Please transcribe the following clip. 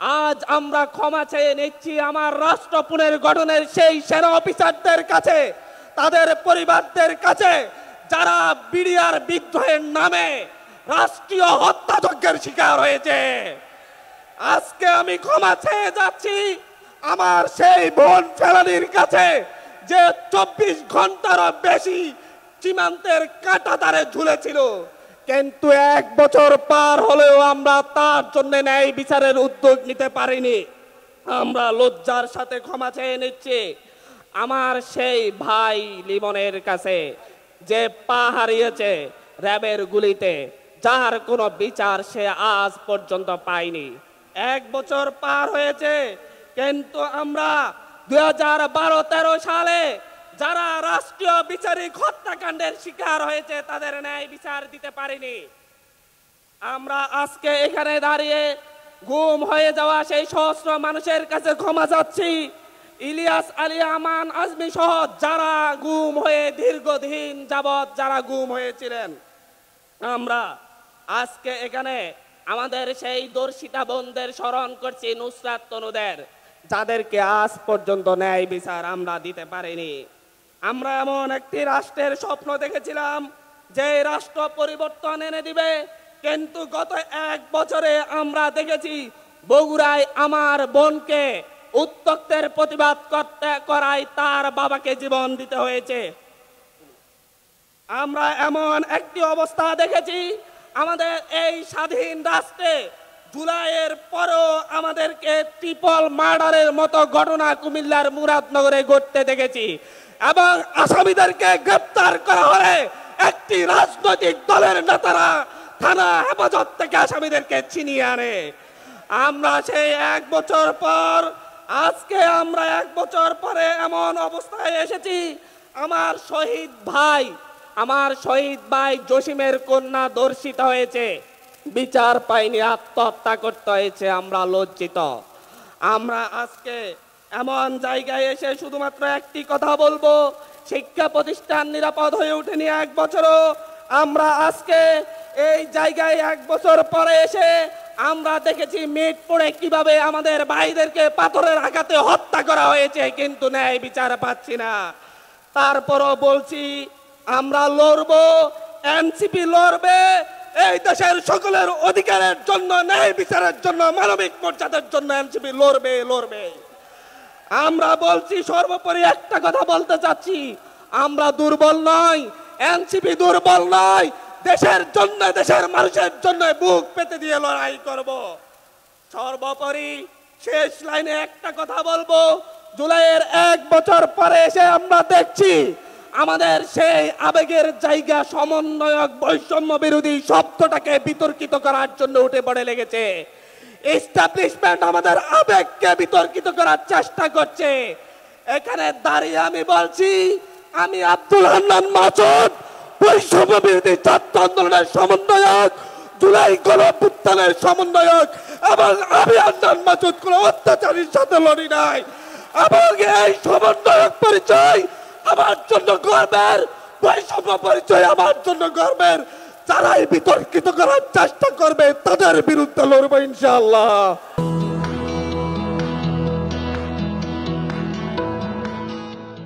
আজ আমরা ক্ষমা চেয়ে নিচ্ছি আমার রাষ্ট্র পুনর্গঠনের সেই সেনা অফিসারদের কাছে, তাদের পরিবারদের কাছে, যারা বিডিআর বিদ্রোহের নামে রাষ্ট্রীয় হত্যাযজ্ঞের শিকার হয়েছে। আজকে আমি ক্ষমা চেয়ে যাচ্ছি আমার সেই বোন ফেলানির কাছে, যে 24 ঘন্টারও বেশি সীমান্তের কাঁটাতারে ঝুলেছিল, কিন্তু 1 বছর পার হলেও আমরা তার জন্য ন্যায় বিচারের উদ্যোগ নিতে পারিনি। আমরা লজ্জার সাথে ক্ষমা চেয়ে নিচ্ছি আমার সেই ভাই লিমনের কাছে, যে পা হারিয়েছে র্যাবের গুলিতে, যার কোনো বিচার সে আজ পর্যন্ত পায়নি। 1 বছর পার হয়েছে, কিন্তু আমরা 2012-13 সালে যারা রাষ্ট্রীয় বিচারিক হত্যাকাণ্ডের শিকার হয়েছে তাদের ন্যায় বিচার দিতে পারিনি। আমরা আজকে এখানে দাঁড়িয়ে গুম হয়ে যাওয়া সেই সহস্র মানুষের কাছে ক্ষমা চাচ্ছি। ইলিয়াস আলী, আমান আজমি সহ যারা গুম হয়ে দীর্ঘদিন যাবৎ যারা গুম হয়েছিলেন, আমরা আজকে এখানে আমাদের সেই দর্শিতা বোনদের স্মরণ করছি, নুসরাত তনুদের, যাদেরকে আজ পর্যন্ত ন্যায় বিচার আমরা দিতে পারিনি। আমরা এমন একটি রাষ্ট্রের স্বপ্ন দেখেছিলাম যে রাষ্ট্র পরিবর্তন এনে দিবে, কিন্তু গত 1 বছরে আমরা দেখেছি বগুড়ায় আমার বোনকে উত্তক্তের প্রতিবাদ করায় তার বাবাকে জীবন দিতে হয়েছে। আমরা এমন একটি অবস্থা দেখেছি আমাদের এই স্বাধীন রাষ্ট্রে জুলাইয়ের পরও আমাদেরকে ট্রিপল মার্ডারের মতো ঘটনা কুমিল্লার মুরাদনগরে ঘটতে দেখেছি, এবং আসামিদেরকে গ্রেপ্তার করা হলে একটি রাজনৈতিক দলের নেতারা থানা হেফাজত থেকে আসামিদেরকে ছিনিয়ে আনে। আমরা সেই 1 বছর পর, আজকে আমরা 1 বছর পরে এমন অবস্থায় এসেছি, আমার শহীদ ভাই জসিমের কন্যা ধর্ষিত হয়েছে, বিচার পাইনি, আত্মহত্যা করতে হয়েছে। আমরা লজ্জিত। আমরা আজকে এমন জায়গায় এসে শুধুমাত্র একটি কথা বলবো, শিক্ষা প্রতিষ্ঠান নিরাপদ হয়ে ওঠেনি 1 বছরও। আমরা আজকে এই জায়গায় 1 বছর পরে এসে আমরা দেখেছি মিটপুরে কিভাবে আমাদের ভাইদেরকে পাথরের আঘাতে হত্যা করা হয়েছে, কিন্তু ন্যায় বিচার পাচ্ছি না। তারপরও বলছি আমরা লড়বো, এনসিপি লড়বে এই দেশের সকলের অধিকারের জন্য, ন্যায় বিচারের জন্য, মানবিক মর্যাদার জন্য এনসিপি লড়বে। আমরা বলছি, সর্বোপরি একটা কথা বলতে চাচ্ছি, আমরা দুর্বল নই, এনসিপি দুর্বল নয়, দেশের জন্য, দেশের মানুষের জন্য বুক পেতে দিয়ে লড়াই করব। সর্বোপরি শেষ লাইনে একটা কথা বলবো, জুলাইয়ের 1 বছর পরে এসে আমরা দেখছি আমাদের সেই আবেগের জায়গা সমন্বয়ক বৈষম্য বিরোধী শব্দটাকে বিতর্কিত করার জন্য উঠে পড়ে লেগেছে। এস্টাবলিশমেন্ট আমাদের আবেগকে বিতর্কিত করার চেষ্টা করছে। এখানে দাঁড়িয়ে আমি বলছি, আমি আব্দুল হান্নান মাসুদ, বৈষম্য বিরোধী ছাত্র আন্দোলনের সমন্বয়ক, জুলাই গণঅভ্যুত্থানের সমন্বয়ক, এবং আমি হান্নান মাসুদ কোন অত্যাচারীর সাথে লড়ি নাই, এবং এই সমন্বয়ক পরিচয় আমার জন্য গর্বের, বৈষম্য পরিচয় আমার জন্য গর্বের। যারাই বিতর্কিত করার চেষ্টা করবে তাদের বিরুদ্ধে লড়বো ইনশাআল্লাহ।